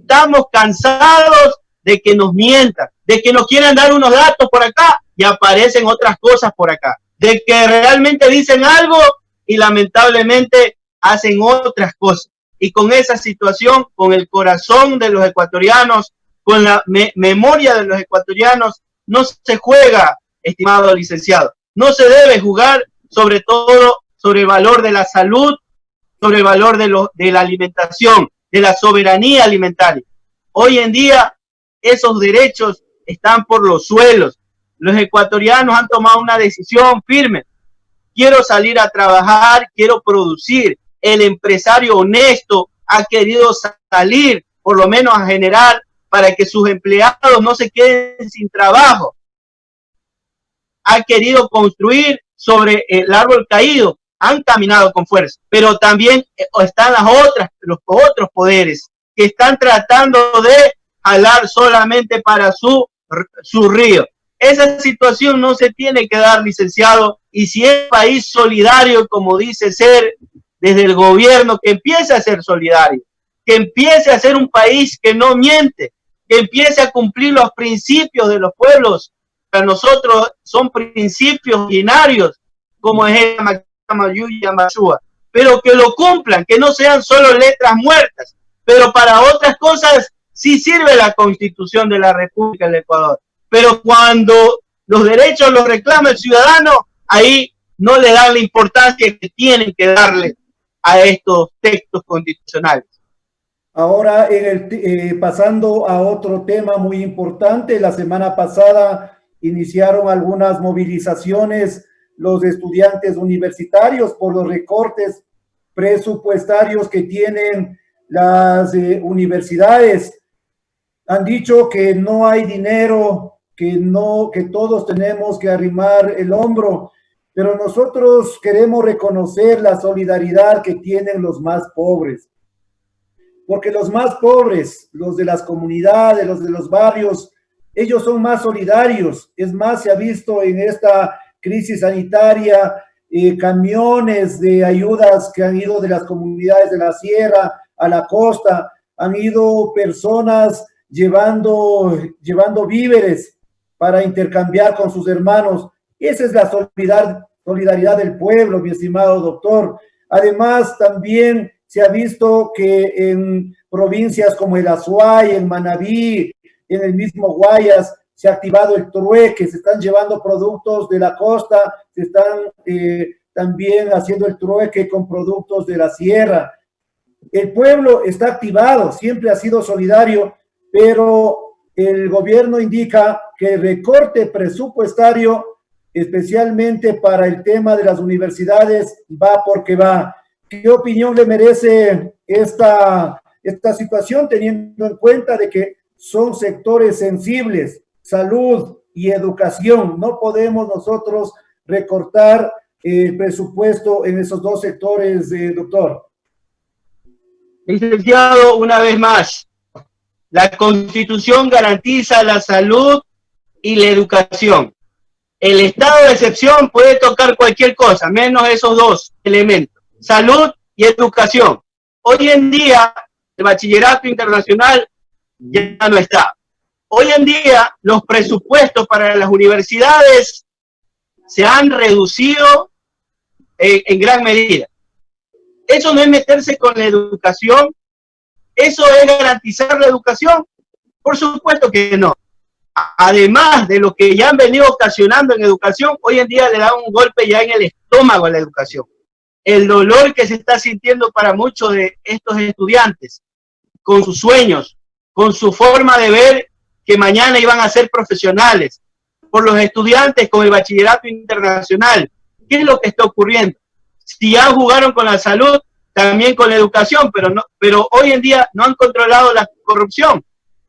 estamos cansados de que nos mientan, de que nos quieran dar unos datos por acá y aparecen otras cosas por acá, de que realmente dicen algo y lamentablemente hacen otras cosas. Y con esa situación, con el corazón de los ecuatorianos, con la memoria de los ecuatorianos, no se juega, estimado licenciado. No se debe jugar, sobre todo sobre el valor de la salud, sobre el valor de la alimentación, de la soberanía alimentaria. Hoy en día esos derechos están por los suelos. Los ecuatorianos han tomado una decisión firme. Quiero salir a trabajar, quiero producir. El empresario honesto ha querido salir, por lo menos a generar, para que sus empleados no se queden sin trabajo. Ha querido construir sobre el árbol caído, han caminado con fuerza, pero también están los otros poderes que están tratando de jalar solamente para su río. Esa situación no se tiene que dar, licenciado, y si es país solidario, como dice ser desde el gobierno, que empiece a ser solidario, que empiece a ser un país que no miente, que empiece a cumplir los principios de los pueblos para nosotros son principios binarios, como es el Macamayuy y Amazúa, pero que lo cumplan, que no sean solo letras muertas, pero para otras cosas sí sirve la Constitución de la República del Ecuador. Pero cuando los derechos los reclama el ciudadano, ahí no le dan la importancia que tienen que darle a estos textos constitucionales. Ahora, pasando a otro tema muy importante, la semana pasada iniciaron algunas movilizaciones los estudiantes universitarios por los recortes presupuestarios que tienen las universidades. Han dicho que no hay dinero, que todos tenemos que arrimar el hombro, pero nosotros queremos reconocer la solidaridad que tienen los más pobres. Porque los más pobres, los de las comunidades, los de los barrios, ellos son más solidarios. Es más, se ha visto en esta crisis sanitaria camiones de ayudas que han ido de las comunidades de la sierra a la costa, han ido personas llevando víveres para intercambiar con sus hermanos. Esa es la solidaridad del pueblo, mi estimado doctor. Además, también se ha visto que en provincias como el Azuay, el Manabí, en el mismo Guayas, se ha activado el trueque, se están llevando productos de la costa, se están también haciendo el trueque con productos de la sierra. El pueblo está activado, siempre ha sido solidario, pero el gobierno indica que el recorte presupuestario, especialmente para el tema de las universidades, va porque va. ¿Qué opinión le merece esta situación, teniendo en cuenta de que son sectores sensibles, salud y educación? No podemos nosotros recortar el presupuesto en esos dos sectores, doctor. Licenciado, una vez más, la Constitución garantiza la salud y la educación. El estado de excepción puede tocar cualquier cosa, menos esos dos elementos, salud y educación. Hoy en día, el bachillerato internacional ya no está. Hoy en día, los presupuestos para las universidades se han reducido en gran medida. Eso no es meterse con la educación, eso es garantizar la educación. Por supuesto que no. Además de lo que ya han venido ocasionando en educación, hoy en día le da un golpe ya en el estómago a la educación. El dolor que se está sintiendo para muchos de estos estudiantes, con sus sueños, con su forma de ver que mañana iban a ser profesionales, por los estudiantes con el bachillerato internacional. ¿Qué es lo que está ocurriendo? Si ya jugaron con la salud, también con la educación, pero hoy en día no han controlado la corrupción.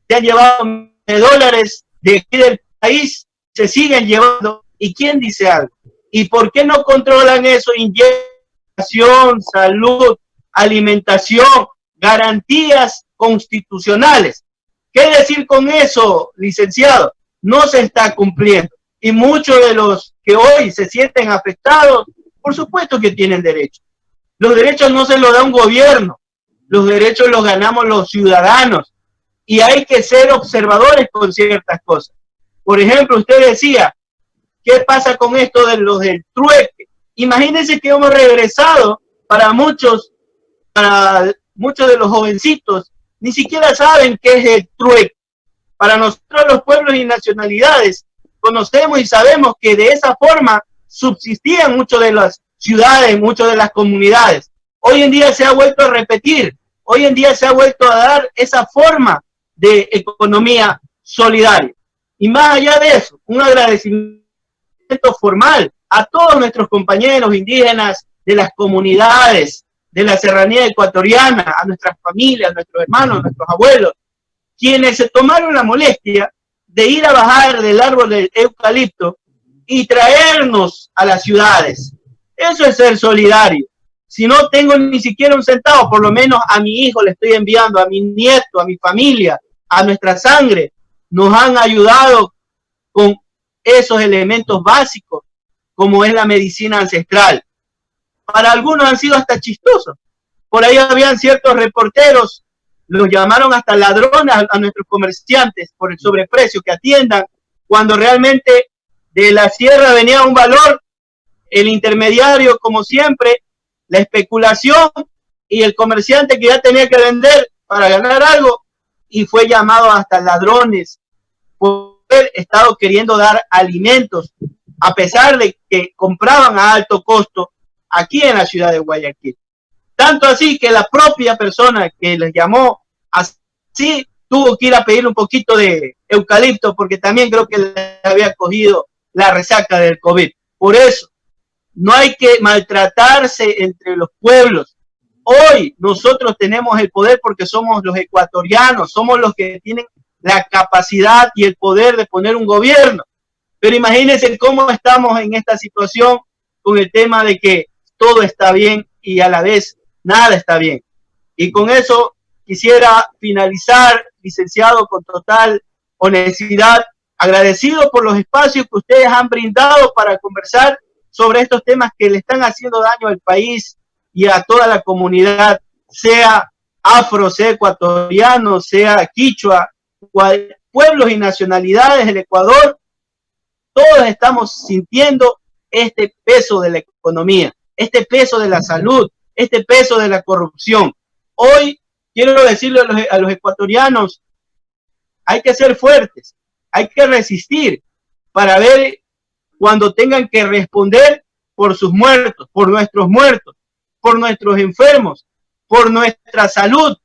Se han llevado $, de aquí del país, se siguen llevando. ¿Y quién dice algo? ¿Y por qué no controlan eso? Inyección, salud, alimentación, garantías constitucionales. ¿Qué decir con eso, licenciado? No se está cumpliendo. Y muchos de los que hoy se sienten afectados, por supuesto que tienen derechos. Los derechos no se los da un gobierno, los derechos los ganamos los ciudadanos. Y hay que ser observadores con ciertas cosas. Por ejemplo, usted decía, ¿qué pasa con esto de los del trueque? Imagínense que hemos regresado para muchos de los jovencitos, ni siquiera saben qué es el trueque. Para nosotros los pueblos y nacionalidades, conocemos y sabemos que de esa forma subsistían muchas de las ciudades, muchas de las comunidades. Hoy en día se ha vuelto a repetir, hoy en día se ha vuelto a dar esa forma de economía solidaria. Y más allá de eso, un agradecimiento formal a todos nuestros compañeros indígenas de las comunidades de la serranía ecuatoriana, a nuestras familias, a nuestros hermanos, a nuestros abuelos, quienes se tomaron la molestia de ir a bajar del árbol del eucalipto y traernos a las ciudades. Eso es ser solidario. Si no tengo ni siquiera un centavo, por lo menos a mi hijo le estoy enviando, a mi nieto, a mi familia, a nuestra sangre. Nos han ayudado con esos elementos básicos, como es la medicina ancestral. Para algunos han sido hasta chistosos. Por ahí habían ciertos reporteros, los llamaron hasta ladrones a nuestros comerciantes por el sobreprecio, que atiendan, cuando realmente de la sierra venía un valor, el intermediario, como siempre, la especulación y el comerciante que ya tenía que vender para ganar algo, y fue llamado hasta ladrones por haber estado queriendo dar alimentos, a pesar de que compraban a alto costo aquí en la ciudad de Guayaquil. Tanto así que la propia persona que les llamó así tuvo que ir a pedirle un poquito de eucalipto, porque también creo que le había cogido la resaca del COVID. Por eso, no hay que maltratarse entre los pueblos. Hoy nosotros tenemos el poder porque somos los ecuatorianos, somos los que tienen la capacidad y el poder de poner un gobierno. Pero imagínense cómo estamos en esta situación con el tema de que todo está bien y a la vez nada está bien. Y con eso quisiera finalizar, licenciado, con total honestidad, agradecido por los espacios que ustedes han brindado para conversar sobre estos temas que le están haciendo daño al país y a toda la comunidad, sea afro, sea ecuatoriano, sea quichua, pueblos y nacionalidades del Ecuador. Todos estamos sintiendo este peso de la economía, este peso de la salud, este peso de la corrupción. Hoy quiero decirle a los ecuatorianos, hay que ser fuertes, hay que resistir para ver cuando tengan que responder por sus muertos, por nuestros enfermos, por nuestra salud,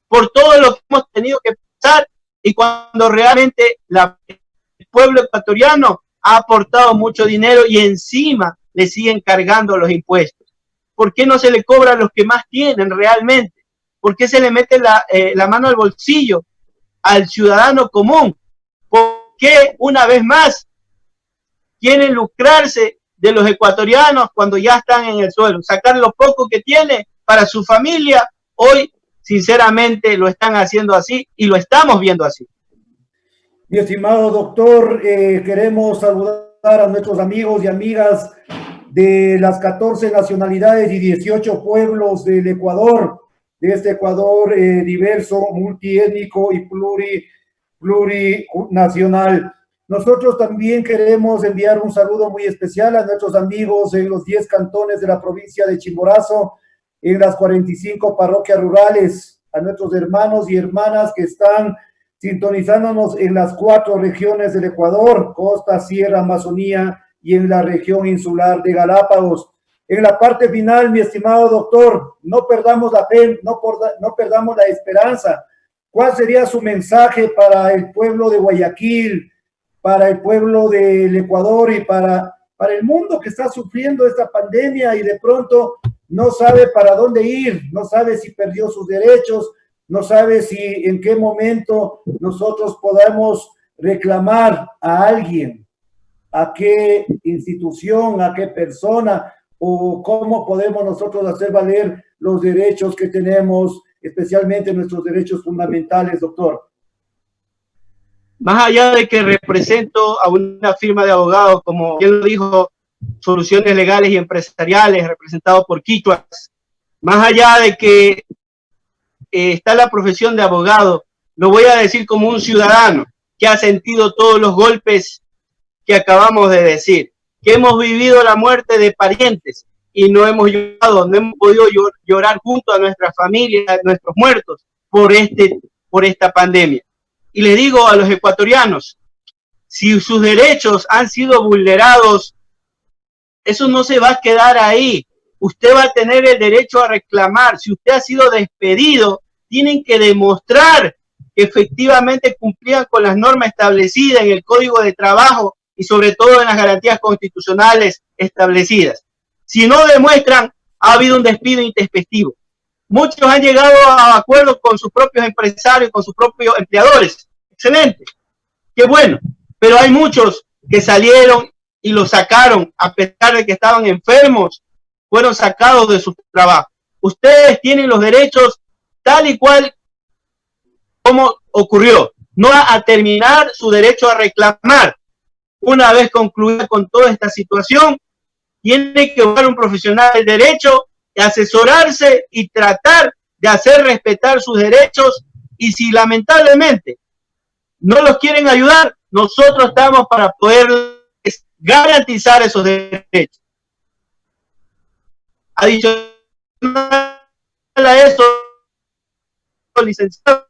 por todo lo que hemos tenido que pasar, y cuando realmente el pueblo ecuatoriano ha aportado mucho dinero y encima le siguen cargando los impuestos. ¿Por qué no se le cobra a los que más tienen realmente? ¿Por qué se le mete la mano al bolsillo al ciudadano común? ¿Por qué una vez más quieren lucrarse de los ecuatorianos cuando ya están en el suelo? Sacar lo poco que tiene para su familia. Hoy, sinceramente, lo están haciendo así y lo estamos viendo así. Mi estimado doctor, queremos saludar a nuestros amigos y amigas de las 14 nacionalidades y 18 pueblos del Ecuador, de este Ecuador diverso, multiétnico y plurinacional. Nosotros también queremos enviar un saludo muy especial a nuestros amigos en los 10 cantones de la provincia de Chimborazo, en las 45 parroquias rurales, a nuestros hermanos y hermanas que están sintonizándonos en las 4 regiones del Ecuador, costa, sierra, Amazonía y en la región insular de Galápagos. En la parte final, mi estimado doctor, no perdamos la fe, no perdamos la esperanza. ¿Cuál sería su mensaje para el pueblo de Guayaquil, para el pueblo del Ecuador y para el mundo que está sufriendo esta pandemia y de pronto no sabe para dónde ir, no sabe si perdió sus derechos, no sabe si en qué momento nosotros podamos reclamar a alguien, a qué institución, a qué persona, o cómo podemos nosotros hacer valer los derechos que tenemos, especialmente nuestros derechos fundamentales, doctor? Más allá de que represento a una firma de abogados, como bien lo dijo, Soluciones Legales y Empresariales, representado por quichuas, más allá de que está la profesión de abogado, lo voy a decir como un ciudadano que ha sentido todos los golpes que acabamos de decir, que hemos vivido la muerte de parientes y no hemos llorado, no hemos podido llorar junto a nuestra familia, a nuestros muertos por esta pandemia. Y les digo a los ecuatorianos, si sus derechos han sido vulnerados, eso no se va a quedar ahí. Usted va a tener el derecho a reclamar. Si usted ha sido despedido, tienen que demostrar que efectivamente cumplían con las normas establecidas en el Código de Trabajo y sobre todo en las garantías constitucionales establecidas. Si no demuestran, ha habido un despido intempestivo. Muchos han llegado a acuerdos con sus propios empresarios, con sus propios empleadores. Excelente, qué bueno. Pero hay muchos que salieron y los sacaron a pesar de que estaban enfermos, fueron sacados de su trabajo. Ustedes tienen los derechos tal y cual como ocurrió. No a terminar su derecho a reclamar. Una vez concluida con toda esta situación, tiene que buscar un profesional del derecho, asesorarse y tratar de hacer respetar sus derechos. Y si lamentablemente no los quieren ayudar, nosotros estamos para poder garantizar esos derechos. Adicional a eso, licenciado,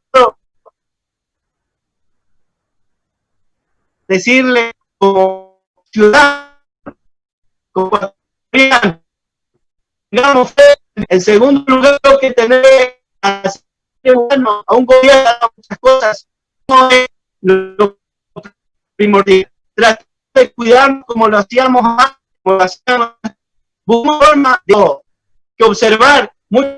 decirle como ciudadano, como ecuatoriano, digamos, en segundo lugar, que tener bueno, a un gobierno muchas cosas no es lo primordial. Tratar de cuidarnos como lo hacíamos antes, como lo hacíamos, una forma de que observar mucho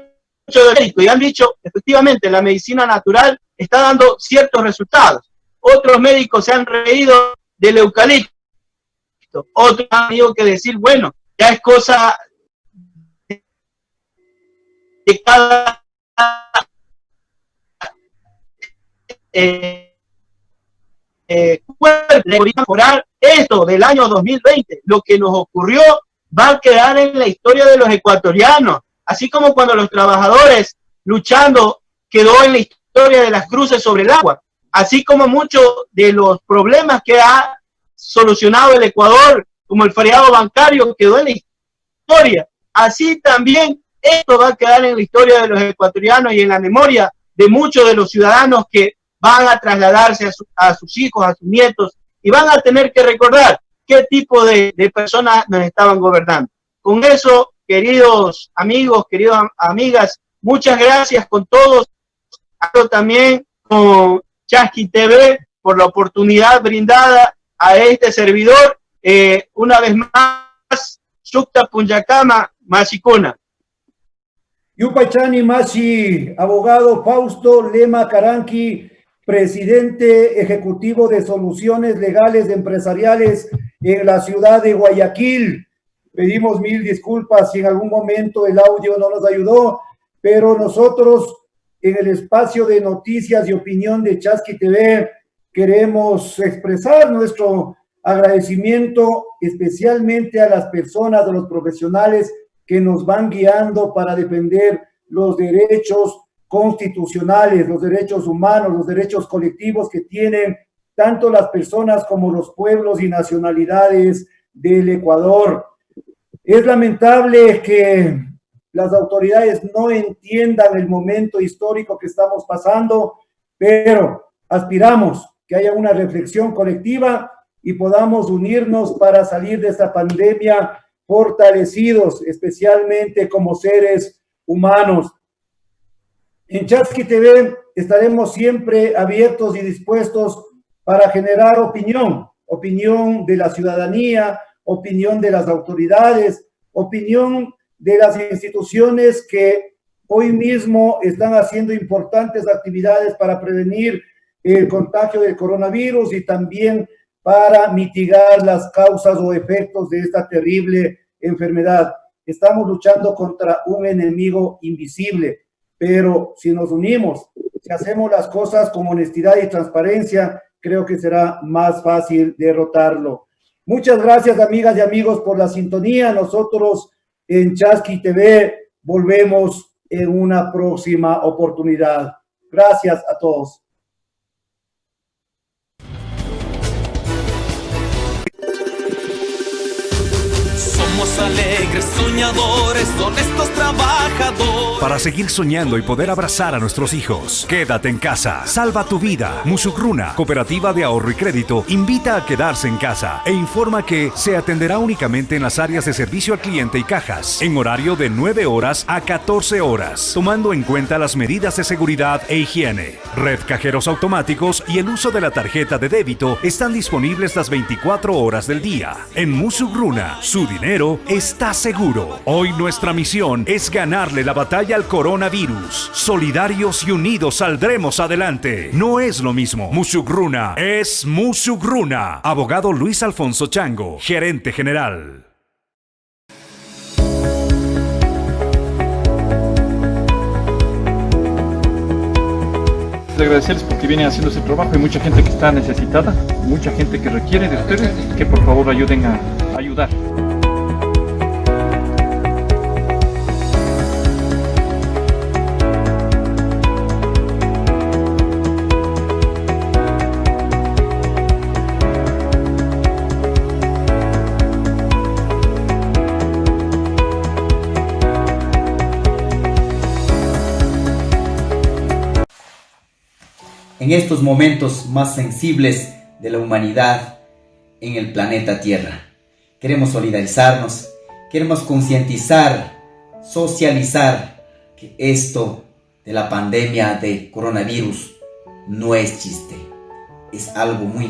de médicos, y han dicho, efectivamente, la medicina natural está dando ciertos resultados. Otros médicos se han reído del eucalipto, otros han tenido que decir, bueno, ya es cosa de cada mejorar esto del año 2020. Lo que nos ocurrió va a quedar en la historia de los ecuatorianos, así como cuando los trabajadores luchando quedó en la historia de las cruces sobre el agua, así como muchos de los problemas que ha solucionado el Ecuador, como el feriado bancario, quedó en la historia. Así también esto va a quedar en la historia de los ecuatorianos y en la memoria de muchos de los ciudadanos que van a trasladarse a sus hijos, a sus nietos, y van a tener que recordar qué tipo de personas nos estaban gobernando. Con eso, queridos amigos, queridas amigas, muchas gracias con todos, también con Chasqui TV por la oportunidad brindada a este servidor. Una vez más, Sukta Punyakama, Machicuna. Yupaychani Machi, abogado Fausto Lema Caranqui, presidente ejecutivo de Soluciones Legales Empresariales en la ciudad de Guayaquil. Pedimos mil disculpas si en algún momento el audio no nos ayudó, pero nosotros en el espacio de noticias y opinión de Chasqui TV queremos expresar nuestro agradecimiento especialmente a las personas, a los profesionales que nos van guiando para defender los derechos constitucionales, los derechos humanos, los derechos colectivos que tienen tanto las personas como los pueblos y nacionalidades del Ecuador. Es lamentable que las autoridades no entiendan el momento histórico que estamos pasando, pero aspiramos que haya una reflexión colectiva y podamos unirnos para salir de esta pandemia fortalecidos, especialmente como seres humanos. En Chasqui TV estaremos siempre abiertos y dispuestos para generar opinión de la ciudadanía, opinión de las autoridades, opinión de las instituciones que hoy mismo están haciendo importantes actividades para prevenir el contagio del coronavirus y también para mitigar las causas o efectos de esta terrible enfermedad. Estamos luchando contra un enemigo invisible, pero si nos unimos, si hacemos las cosas con honestidad y transparencia, creo que será más fácil derrotarlo. Muchas gracias, amigas y amigos, por la sintonía. Nosotros en Chasqui TV volvemos en una próxima oportunidad. Gracias a todos. Somos alegres, soñadores, honestos trabajadores. Para seguir soñando y poder abrazar a nuestros hijos, quédate en casa. Salva tu vida. Musukruna, Cooperativa de Ahorro y Crédito, invita a quedarse en casa e informa que se atenderá únicamente en las áreas de servicio al cliente y cajas, en horario de 9 horas a 14 horas, tomando en cuenta las medidas de seguridad e higiene. Red cajeros automáticos y el uso de la tarjeta de débito están disponibles las 24 horas del día. En Musukruna, su dinero está seguro. Hoy nuestra misión es ganarle la batalla al coronavirus. Solidarios y unidos saldremos adelante. No es lo mismo. Musukruna es Musukruna. Abogado Luis Alfonso Chango, gerente general. Agradecerles porque vienen haciendo ese trabajo. Hay mucha gente que está necesitada, mucha gente que requiere de ustedes, que por favor ayuden a ayudar. en estos momentos más sensibles de la humanidad en el planeta Tierra. Queremos solidarizarnos, queremos concientizar, socializar que esto de la pandemia de coronavirus no es chiste, es algo muy